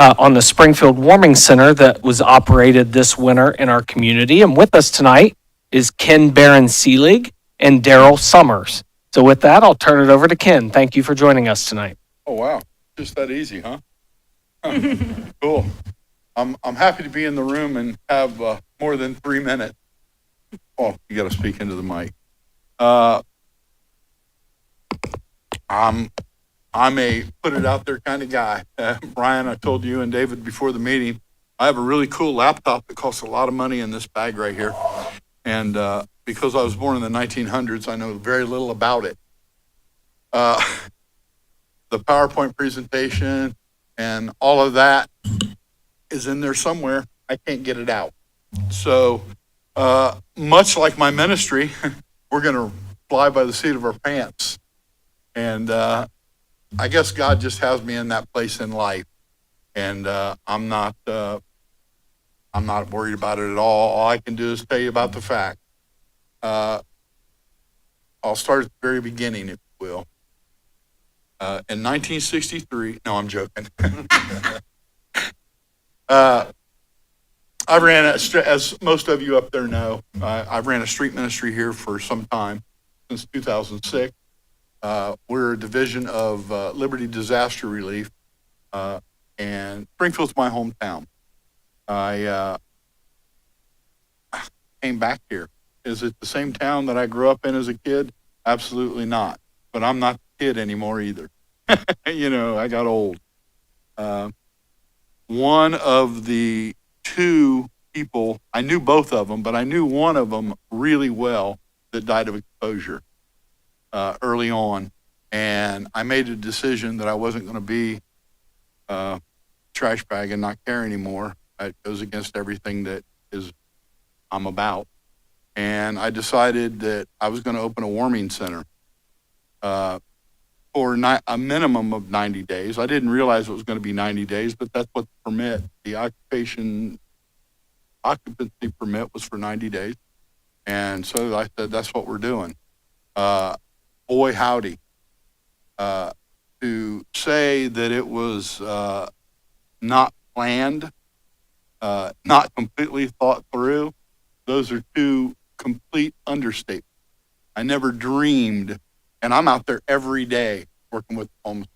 on the Springfield Warming Center that was operated this winter in our community. And with us tonight is Ken Barron Seelig and Daryl Summers. So with that, I'll turn it over to Ken. Thank you for joining us tonight. Oh, wow. Just that easy, huh? Cool. I'm happy to be in the room and have more than 3 minutes. Oh, you got to speak into the mic. I'm a put it out there kind of guy. Brian, I told you and David before the meeting, I have a really cool laptop that costs a lot of money in this bag right here. And because I was born in the 1900s, I know very little about it. The PowerPoint presentation and all of that is in there somewhere. I can't get it out. So much like my ministry, we're going to fly by the seat of our pants. And I guess God just has me in that place in life. And I'm not worried about it at all. All I can do is tell you about the fact. I'll start at the very beginning, if you will. In 1963, no, I'm joking. I ran, as most of you up there know, I ran a street ministry here for some time, since 2006. We're a division of Liberty Disaster Relief, and Springfield's my hometown. I came back here. Is it the same town that I grew up in as a kid? Absolutely not. But I'm not the kid anymore either. I got old. One of the two people, I knew both of them, but I knew one of them really well that died of exposure early on. And I made a decision that I wasn't going to be a trash bag and not care anymore. It goes against everything that I'm about. And I decided that I was going to open a warming center for a minimum of 90 days. I didn't realize it was going to be 90 days, but that's what the occupancy permit was for 90 days. And so I said, that's what we're doing. Boy, howdy. To say that it was not planned, not completely thought through, those are two complete understatements. I never dreamed, and I'm out there every day working with homeless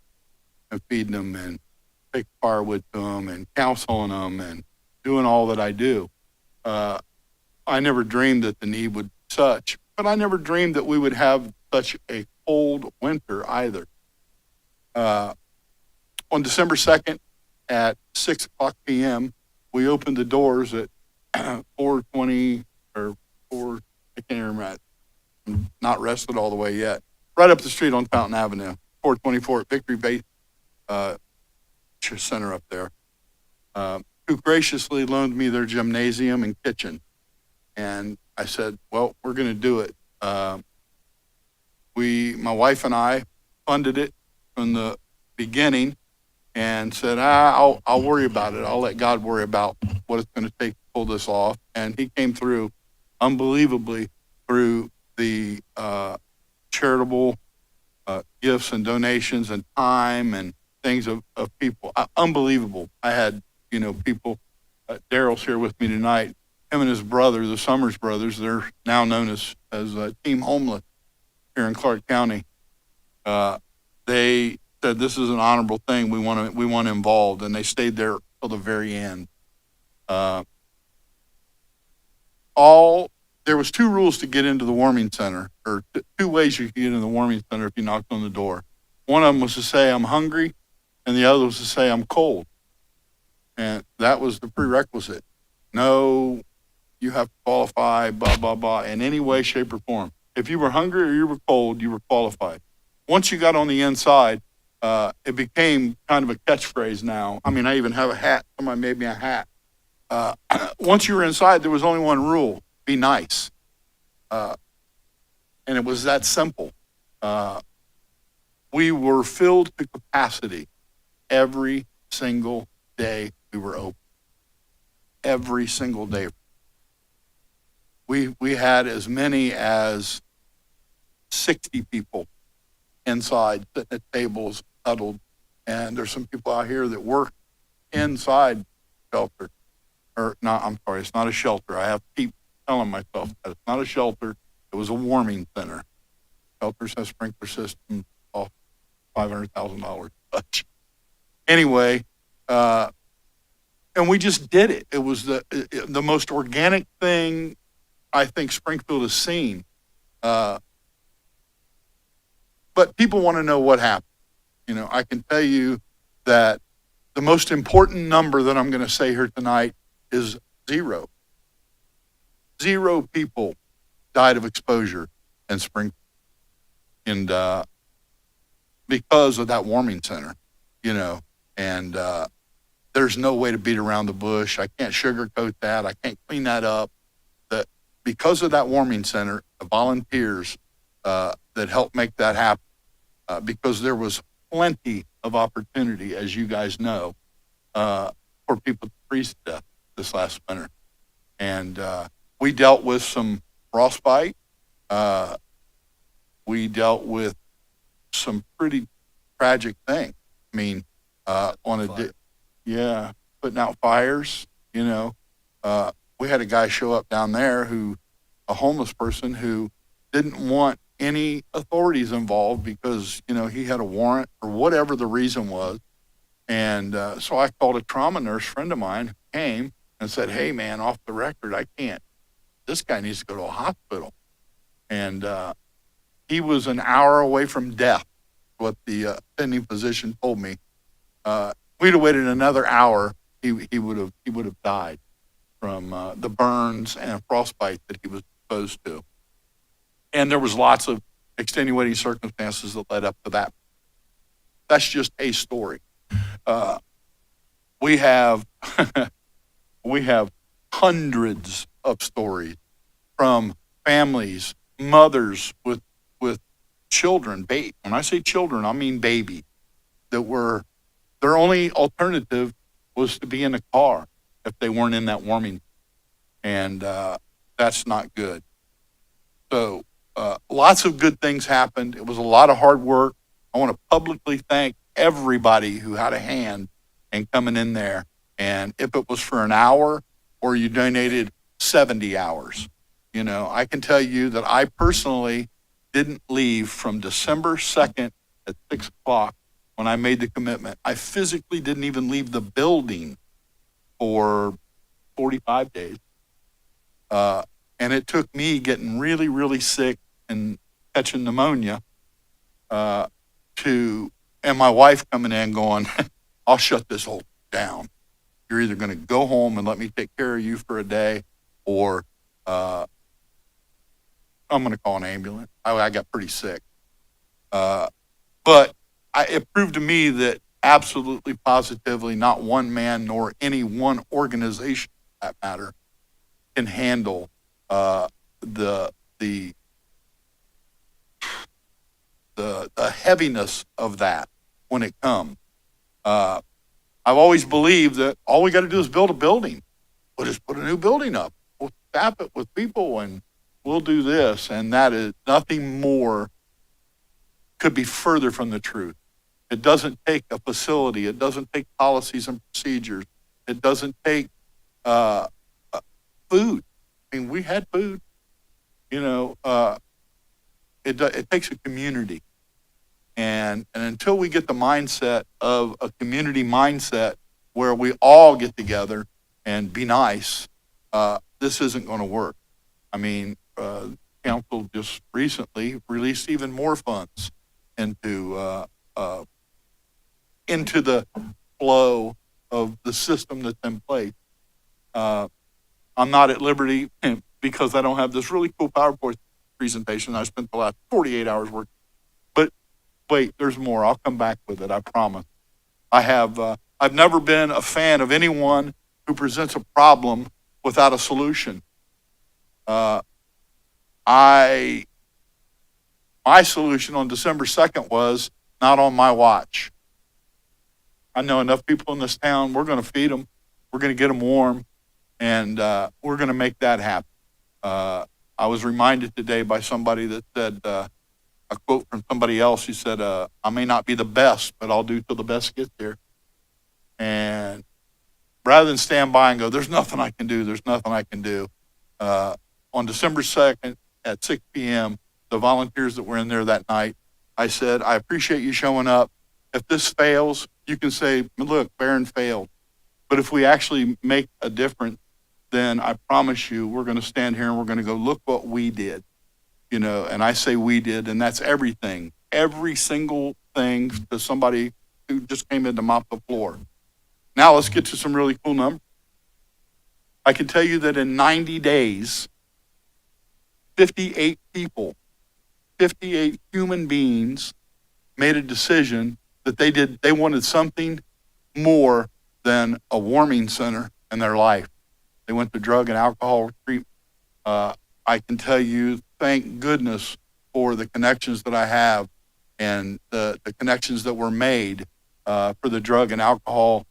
and feeding them and taking firewood to them and counseling them and doing all that I do. I never dreamed that the need would be such, but I never dreamed that we would have such a cold winter either. On December 2nd at 6 o'clock p.m., we opened the doors at 4:20 or 4, I can't even remember. I'm not rested all the way yet. Right up the street on Fountain Avenue, 424 at Victory Base Center up there, who graciously loaned me their gymnasium and kitchen. And I said, well, we're going to do it. My wife and I funded it from the beginning and said, I'll worry about it. I'll let God worry about what it's going to take to pull this off. And he came through unbelievably through the charitable gifts and donations and time and things of people. Unbelievable. I had, people, Daryl's here with me tonight. Him and his brother, the Summers brothers, they're now known as Team Homeless here in Clark County. They said this is an honorable thing. We want involved, and they stayed there till the very end. There was 2 rules to get into the warming center, or 2 ways you could get into the warming center if you knocked on the door. One of them was to say I'm hungry, and the other was to say I'm cold, and that was the prerequisite. No, you have to qualify, blah blah blah, in any way, shape, or form. If you were hungry or you were cold, you were qualified. Once you got on the inside, it became kind of a catchphrase now. I mean, I even have a hat. Somebody made me a hat. Once you were inside, there was only one rule: be nice. And it was that simple. We were filled to capacity every single day we were open. Every single day. We had as many as 60 people inside, sitting at tables, huddled. And there's some people out here that work inside shelter. Or not, I'm sorry, it's not a shelter. I have to keep telling myself that it's not a shelter. It was a warming center. Shelters have sprinkler systems off $500,000 touch. Anyway, and we just did it. It was the most organic thing I think Springfield has seen. But people want to know what happened. You know, I can tell you that the most important number that I'm going to say here tonight is 0. 0 people died of exposure in Springfield. And because of that warming center, you know, and there's no way to beat around the bush. I can't sugarcoat that. I can't clean that up. That because of that warming center, the volunteers that helped make that happen, because there was plenty of opportunity, as you guys know, for people to freeze to death this last winter. And we dealt with some frostbite. We dealt with some pretty tragic things. I mean, putting out fires, you know. We had a guy show up down there a homeless person who didn't want any authorities involved because, you know, he had a warrant or whatever the reason was. And so I called a trauma nurse friend of mine who came and said, hey, man, off the record, I can't. This guy needs to go to a hospital. And he was an hour away from death, what the attending physician told me. We'd have waited another hour, he would have died from the burns and frostbite that he was exposed to. And there was lots of extenuating circumstances that led up to that. That's just a story. We have hundreds of stories from families, mothers with children. When I say children, I mean baby, that were their only alternative was to be in a car if they weren't in that warming, and that's not good. So lots of good things happened. It was a lot of hard work. I want to publicly thank everybody who had a hand in coming in there. And if it was for an hour or you donated 70 hours, you know, I can tell you that I personally didn't leave from December 2nd at 6 o'clock when I made the commitment. I physically didn't even leave the building for 45 days. And it took me getting really, really sick and catching pneumonia and my wife coming in going, I'll shut this whole down. You're either going to go home and let me take care of you for a day, or I'm going to call an ambulance. I got pretty sick. But it proved to me that absolutely positively not one man nor any one organization, for that matter, can handle the heaviness of that when it comes. I've always believed that all we got to do is build a building. We'll just put a new building up. We'll staff it with people and we'll do this. And that is nothing more could be further from the truth. It doesn't take a facility. It doesn't take policies and procedures. It doesn't take food. I mean, we had food. You know, it takes a community. And until we get the mindset of a community mindset where we all get together and be nice, this isn't going to work. I mean, council just recently released even more funds into the flow of the system that's in place. I'm not at liberty because I don't have this really cool PowerPoint presentation. I spent the last 48 hours working. But wait, there's more. I'll come back with it, I promise. I've never been a fan of anyone who presents a problem without a solution. My solution on December 2nd was not on my watch. I know enough people in this town, we're going to feed them, we're going to get them warm, and we're going to make that happen. I was reminded today by somebody that said, a quote from somebody else, he said, I may not be the best, but I'll do till the best gets here. And rather than stand by and go, there's nothing I can do, there's nothing I can do. On December 2nd at 6 p.m., the volunteers that were in there that night, I said, I appreciate you showing up. If this fails, you can say, look, Barron failed. But if we actually make a difference, then I promise you, we're going to stand here and we're going to go, look what we did. You know, and I say we did, and that's everything. Every single thing to somebody who just came in to mop the floor. Now let's get to some really cool numbers. I can tell you that in 90 days, 58 people, 58 human beings made a decision that they wanted something more than a warming center in their life. They went to drug and alcohol treatment. I can tell you, thank goodness for the connections that I have and the connections that were made for the drug and alcohol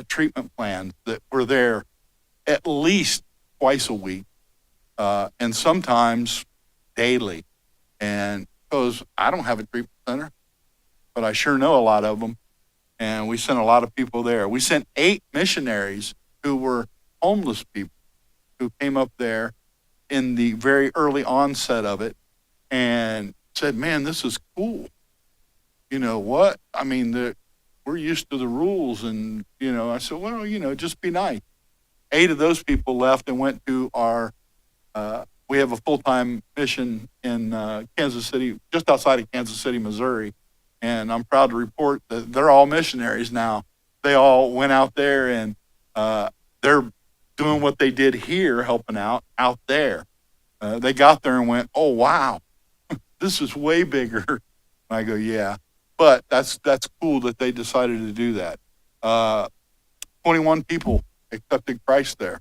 treatment plans that were there at least twice a week and sometimes daily. And because I don't have a treatment center, but I sure know a lot of them. And we sent a lot of people there. We sent 8 missionaries who were homeless people who came up there in the very early onset of it and said, man, this is cool. You know what? I mean, we're used to the rules. And, you know, I said, well, you know, just be nice. 8 of those people left and went to our, we have a full-time mission in Kansas City, just outside of Kansas City, Missouri. And I'm proud to report that they're all missionaries now. They all went out there and they're doing what they did here, helping out there. They got there and went, oh, wow, this is way bigger. And I go, yeah, but that's cool that they decided to do that. 21 people accepted Christ there.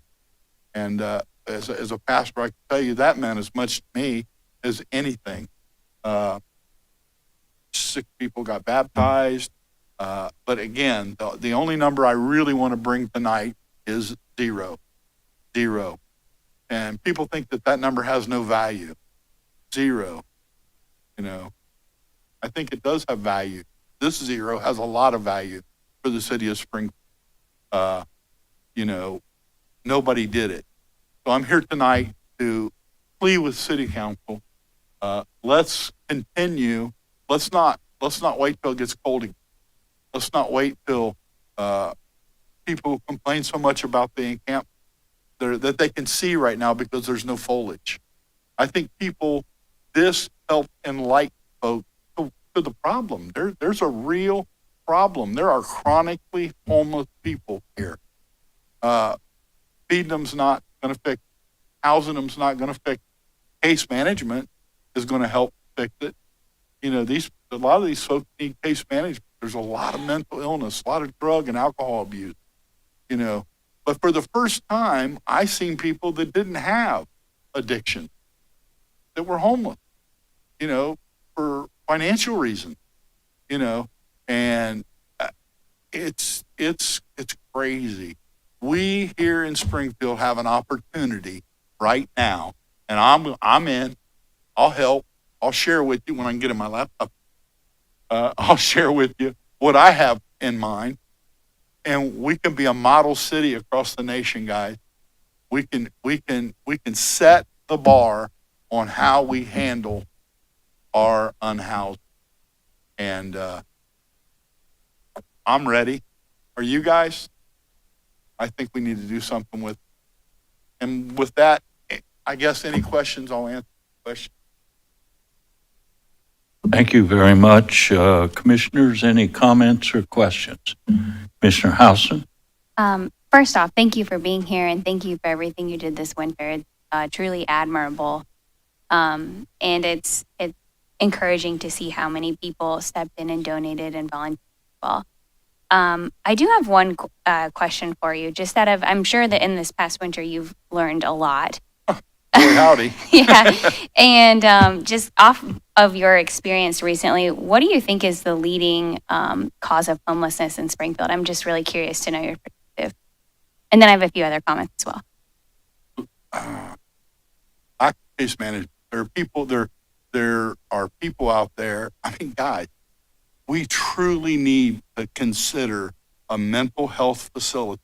And as a pastor, I can tell you that meant as much to me as anything. 6 people got baptized. But again, the only number I really want to bring tonight is 0. 0. And people think that number has no value. 0. You know, I think it does have value. This 0 has a lot of value for the city of Springfield. You know, nobody did it. So I'm here tonight to plea with City Council. Let's continue. Let's not wait till it gets cold again. Let's not wait till people complain so much about the encampment that they can see right now because there's no foliage. I think this helped enlighten folks to the problem. There's a real problem. There are chronically homeless people here. Feeding them's not going to fix. Housing them's not going to fix. Case management is going to help fix it. You know, a lot of these folks need case management. There's a lot of mental illness, a lot of drug and alcohol abuse, you know. But for the first time, I seen people that didn't have addiction, that were homeless, you know, for financial reasons, you know, and it's crazy. We here in Springfield have an opportunity right now, and I'm in. I'll help. I'll share with you when I can get in my laptop. I'll share with you what I have in mind, and we can be a model city across the nation, guys. We can set the bar on how we handle our unhoused, and I'm ready. Are you guys? I think we need to do something with. And with that, I guess any questions, I'll answer questions. Thank you very much. Commissioners, any comments or questions? Commissioner Howson? First off, thank you for being here and thank you for everything you did this winter. It's truly admirable. And it's encouraging to see how many people stepped in and donated and volunteered as well. I do have one question for you. Just I'm sure that in this past winter you've learned a lot. Boy, howdy. Yeah. And just off of your experience recently, what do you think is the leading cause of homelessness in Springfield? I'm just really curious to know your perspective. And then I have a few other comments as well. Case management. There are people out there. I mean, guys, we truly need to consider a mental health facility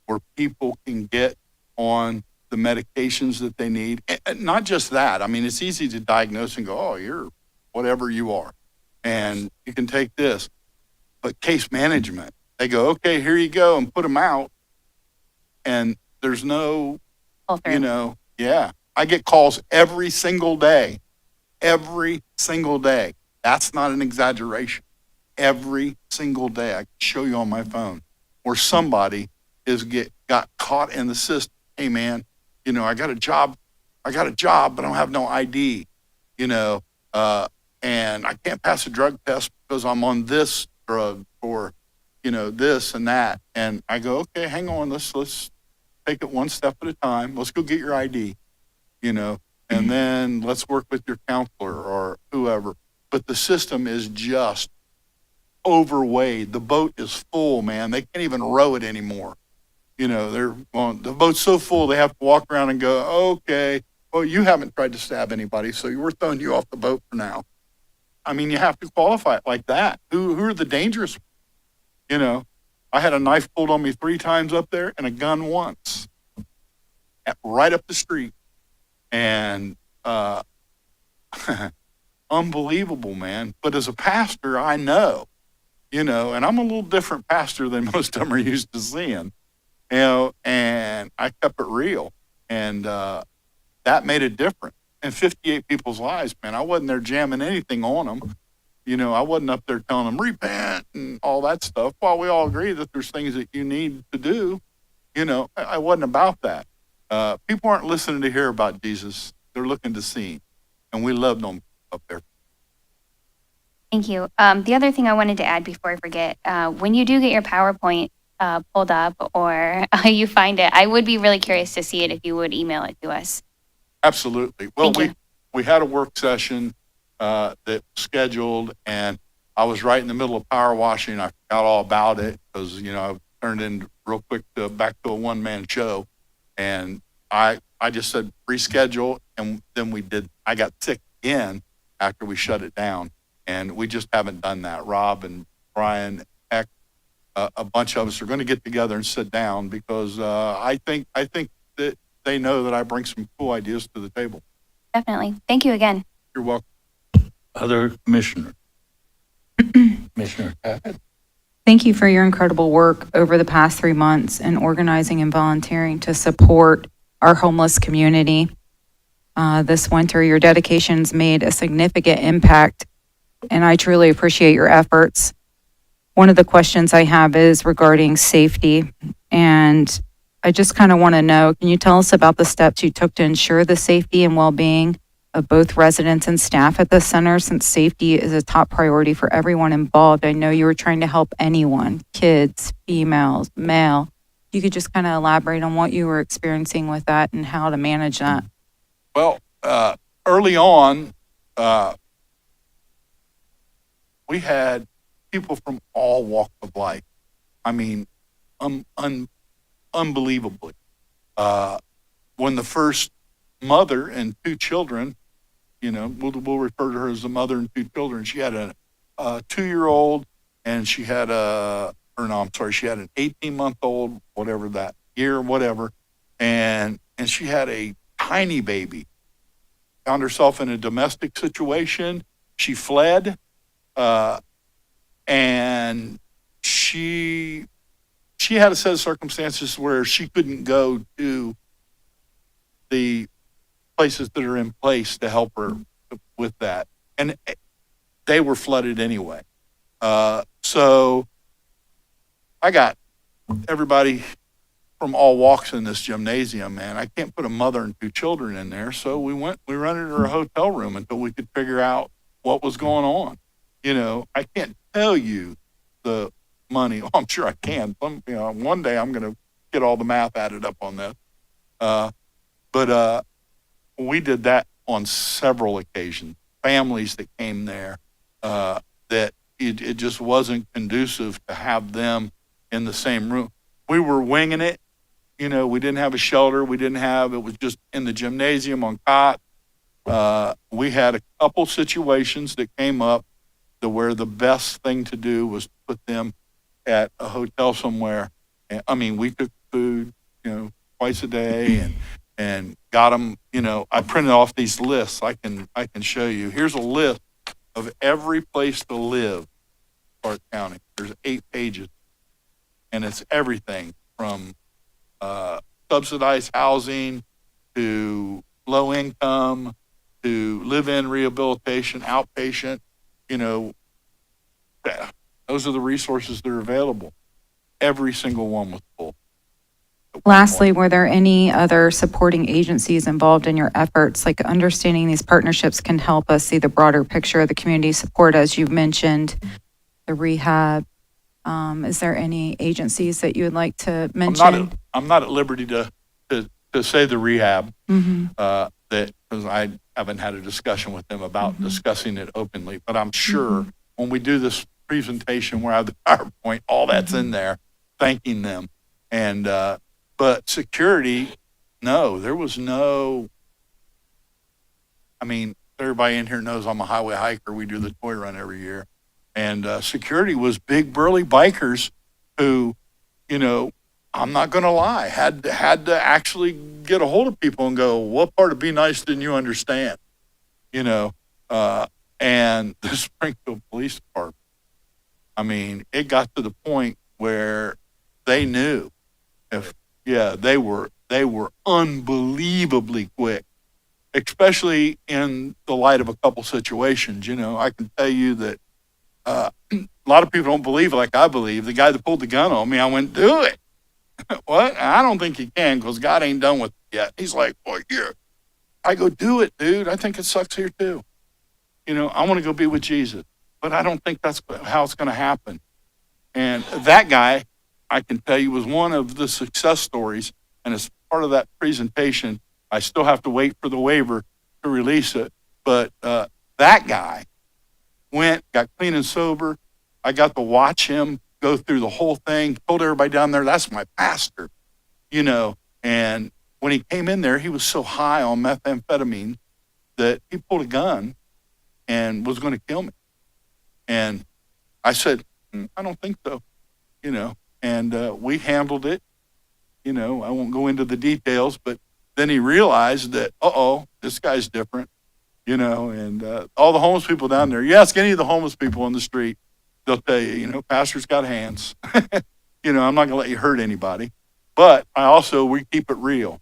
where people can get on the medications that they need. And not just that. I mean, it's easy to diagnose and go, oh, you're whatever you are, and you can take this. But case management, they go, okay, here you go, and put them out. And there's no, Pull through. you know, yeah. I get calls every single day. Every single day. That's not an exaggeration. Every single day. I can show you on my phone where somebody got caught in the system. Hey man, you know, I got a job, but I don't have no ID, you know, and I can't pass a drug test because I'm on this drug or, you know, this and that. And I go, okay, hang on, let's take it one step at a time. Let's go get your ID, you know, and then let's work with your counselor or whoever. But the system is just overweighted. The boat is full, man. They can't even row it anymore. You know, the boat's so full they have to walk around and go, okay, well, you haven't tried to stab anybody, so we're throwing you off the boat for now. I mean, you have to qualify it like that. Who are the dangerous? You know, I had a knife pulled on me 3 times up there and a gun once, right up the street. And unbelievable, man. But as a pastor, I know, you know, and I'm a little different pastor than most of them are used to seeing, you know, and I kept it real. And that made a difference in 58 people's lives, man. I wasn't there jamming anything on them. You know, I wasn't up there telling them repent and all that stuff. While we all agree that there's things that you need to do, you know, I wasn't about that. People aren't listening to hear about Jesus. They're looking to see him. And we loved them up there. Thank you. The other thing I wanted to add before I forget, when you do get your PowerPoint pulled up or you find it, I would be really curious to see it if you would email it to us. Absolutely. Well, Thank you. we had a work session that was scheduled, and I was right in the middle of power washing. I forgot all about it because, you know, I turned in real quick back to a one-man show. And I just said reschedule, and then I got sick again after we shut it down. And we just haven't done that. Rob and Brian, Heck, a bunch of us are going to get together and sit down because I think that they know that I bring some cool ideas to the table. Definitely. Thank you again. You're welcome. Other commissioners? Commissioner Tackett? Thank you for your incredible work over the past 3 months in organizing and volunteering to support our homeless community. This winter, your dedications made a significant impact, and I truly appreciate your efforts. One of the questions I have is regarding safety, and I just kind of want to know, can you tell us about the steps you took to ensure the safety and well-being of both residents and staff at the center, since safety is a top priority for everyone involved? I know you were trying to help anyone, kids, females, male. You could just kind of elaborate on what you were experiencing with that and how to manage that. Well, early on, we had people from all walks of life. I mean, unbelievably. When the first mother and 2 children, you know, we'll refer to her as the mother and 2 children. She had a 2-year-old, and she had she had an 18-month-old, whatever that year, whatever, and she had a tiny baby. Found herself in a domestic situation. She fled, and she had a set of circumstances where she couldn't go to the places that are in place to help her with that. And they were flooded anyway. So I got everybody from all walks in this gymnasium, man. I can't put a mother and 2 children in there. So we rented her a hotel room until we could figure out what was going on. You know, I can't tell you the money. Oh, I'm sure I can. One day I'm going to get all the math added up on this. But we did that on several occasions. Families that came there, that it just wasn't conducive to have them in the same room. We were winging it. You know, we didn't have a shelter. It was just in the gymnasium on cot. We had a couple situations that came up to where the best thing to do was put them at a hotel somewhere. I mean, we took food, twice a day, and got them. I printed off these lists. I can show you. Here's a list of every place to live in Clark County. There's 8 pages, and it's everything from subsidized housing to low income to live-in rehabilitation, outpatient. Those are the resources that are available. Every single one was full. Lastly, were there any other supporting agencies involved in your efforts? Like, understanding these partnerships can help us see the broader picture of the community support, as you've mentioned, the rehab. Is there any agencies that you would like to mention? I'm not at liberty to say the rehab, Mhm. because I haven't had a discussion with them about discussing it openly. But I'm sure when we do this presentation where I have the PowerPoint, all that's in there, thanking them. And but security, no, there was no. I mean, everybody in here knows I'm a highway hiker. We do the toy run every year, and security was big burly bikers who, I'm not going to lie, had to actually get a hold of people and go, what part of Be Nice didn't you understand? And the Springfield Police Department, I mean, it got to the point where they knew they were unbelievably quick, especially in the light of a couple situations. I can tell you that a lot of people don't believe like I believe. The guy that pulled the gun on me, I went, do it. What? I don't think he can because God ain't done with it yet. He's like, boy, here. I go, do it, dude. I think it sucks here too. I want to go be with Jesus, but I don't think that's how it's going to happen. And that guy, I can tell you, was one of the success stories. And as part of that presentation, I still have to wait for the waiver to release it. But that guy got clean and sober. I got to watch him go through the whole thing, told everybody down there, that's my pastor, and when he came in there, he was so high on methamphetamine that he pulled a gun and was going to kill me. And I said, I don't think so, and we handled it. I won't go into the details, but then he realized that, this guy's different, and all the homeless people down there, you ask any of the homeless people on the street, they'll tell you, pastor's got hands. I'm not going to let you hurt anybody. But we keep it real.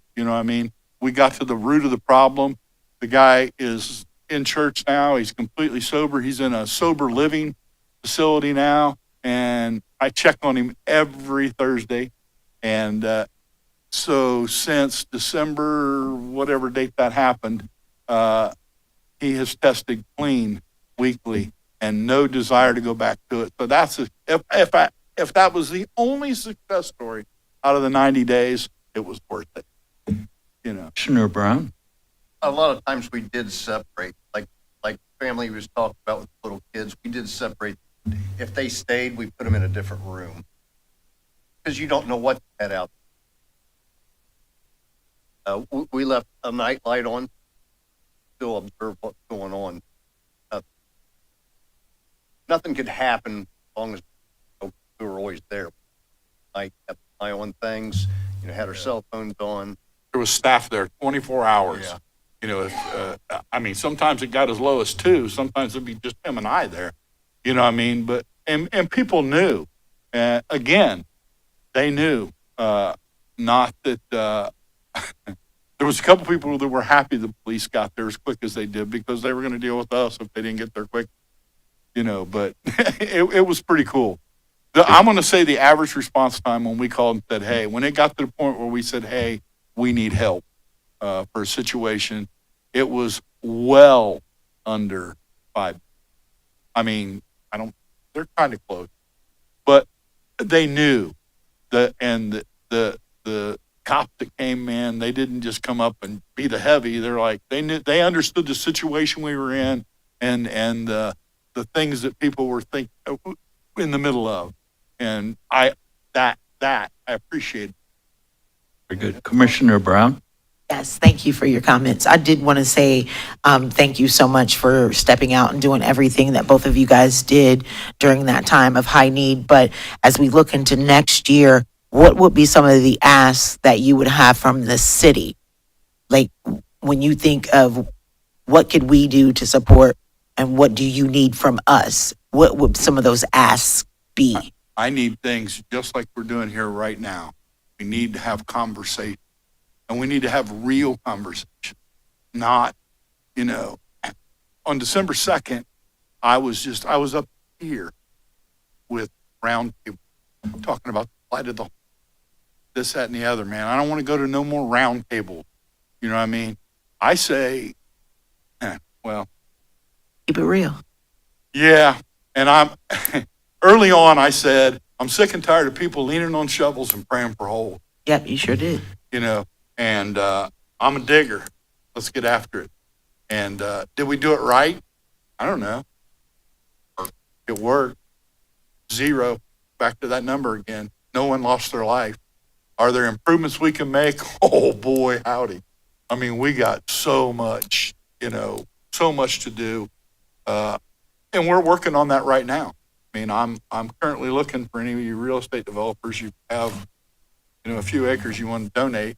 We got to the root of the problem. The guy is in church now. He's completely sober. He's in a sober living facility now. And I check on him every Thursday. And so since December, whatever date that happened, he has tested clean weekly and no desire to go back to it. So that's if that was the only success story out of the 90 days, it was worth it. Commissioner Brown? A lot of times we did separate, like family was talked about with little kids. We did separate. If they stayed, we put them in a different room because you don't know what to head out. We left a night light on, still observe what's going on. Nothing could happen as long as we were always there. I kept an eye on things, had our cell phones on. There was staff there 24 hours. If, sometimes it got as low as 2. Sometimes it'd be just him and I there. But, and people knew. Again, they knew, not that, there was a couple people that were happy the police got there as quick as they did because they were going to deal with us if they didn't get there quick. But it was pretty cool. I'm going to say the average response time when we called and said, hey, when it got to the point where we said, hey, we need help for a situation, it was well under 5. They're kind of close, but they knew that, and the cops that came in, they didn't just come up and be the heavy. They're like, they understood the situation we were in and the things that people were in the middle of. And I appreciate it. Very good. Commissioner Brown? Yes, thank you for your comments. I did want to say thank you so much for stepping out and doing everything that both of you guys did during that time of high need. But as we look into next year, what would be some of the asks that you would have from the city? Like, when you think of what could we do to support and what do you need from us? What would some of those asks be? I need things just like we're doing here right now. We need to have conversation, and we need to have real conversation, not, on December 2nd, I was up here with round table talking about the plight of the, this, that, and the other, man. I don't want to go to no more round tables. You know what I mean? I say, well, Keep it real. yeah. And early on, I said, I'm sick and tired of people leaning on shovels and praying for holes, Yep, you sure did. and I'm a digger. Let's get after it. And did we do it right? I don't know. It worked. 0. Back to that number again. No one lost their life. Are there improvements we can make? Oh boy, howdy. I mean, we got so much, so much to do. And we're working on that right now. I mean, I'm currently looking for any of you real estate developers. You have, a few acres you want to donate.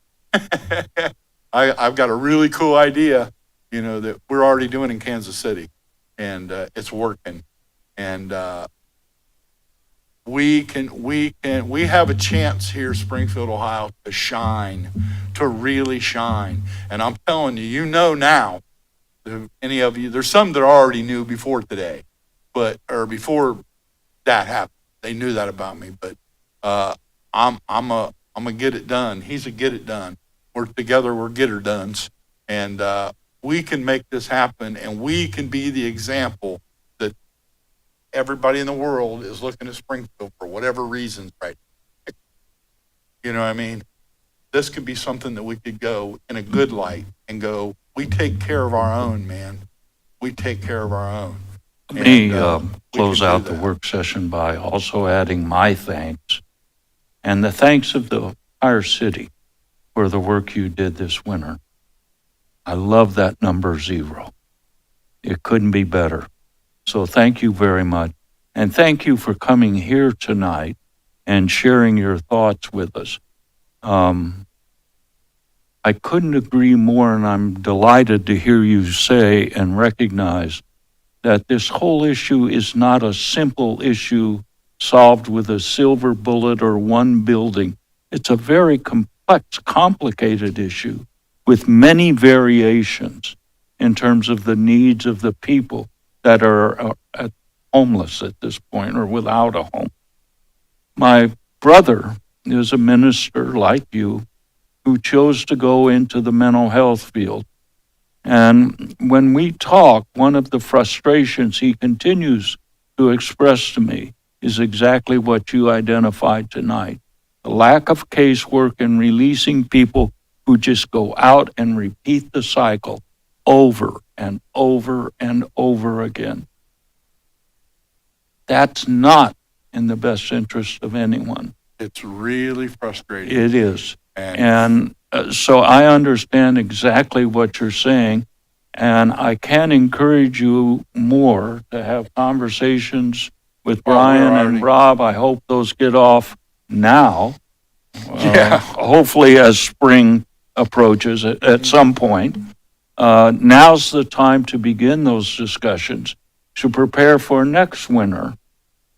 I've got a really cool idea, that we're already doing in Kansas City, and it's working. And we have a chance here, Springfield, Ohio, to shine, to really shine. And I'm telling you, now, any of you, there's some that already knew before today, or before that happened. They knew that about me, but I'm a get it done. He's a get it done. We're together, we're getter dones, and we can make this happen, and we can be the example that everybody in the world is looking at Springfield for whatever reasons, right? You know what I mean? This could be something that we could go in a good light and go, we take care of our own, man. We take care of our own. Let me And, we close can do out the that. work session by also adding my thanks and the thanks of the entire city for the work you did this winter. I love that number 0. It couldn't be better. So thank you very much. And thank you for coming here tonight and sharing your thoughts with us. I couldn't agree more, and I'm delighted to hear you say and recognize that this whole issue is not a simple issue solved with a silver bullet or one building. It's a very complex, complicated issue with many variations in terms of the needs of the people that are homeless at this point or without a home. My brother is a minister like you who chose to go into the mental health field. And when we talk, one of the frustrations he continues to express to me is exactly what you identified tonight. The lack of casework and releasing people who just go out and repeat the cycle over and over and over again. That's not in the best interest of anyone. It's really frustrating. It is. And And so I understand exactly what you're saying, and I can encourage you more to have conversations with Oh, we're Brian already- and Rob. I hope those get off now. Yeah. Hopefully as spring approaches at some point. Now's the time to begin those discussions to prepare for next winter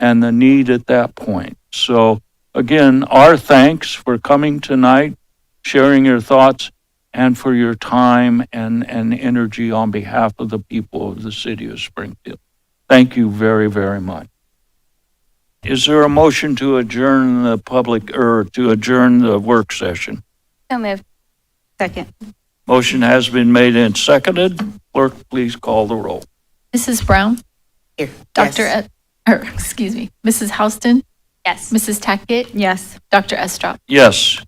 and the need at that point. So again, our thanks for coming tonight, sharing your thoughts, and for your time and energy on behalf of the people of the city of Springfield. Thank you very, very much. Is there a motion to adjourn the to adjourn the work session? So moved. Second. Motion has been made and seconded. Clerk, please call the roll. Mrs. Brown, Here. Dr. Yes. Excuse me, Mrs. Houston, Yes. Mrs. Tackett, Yes. Dr. Estrop. Yes,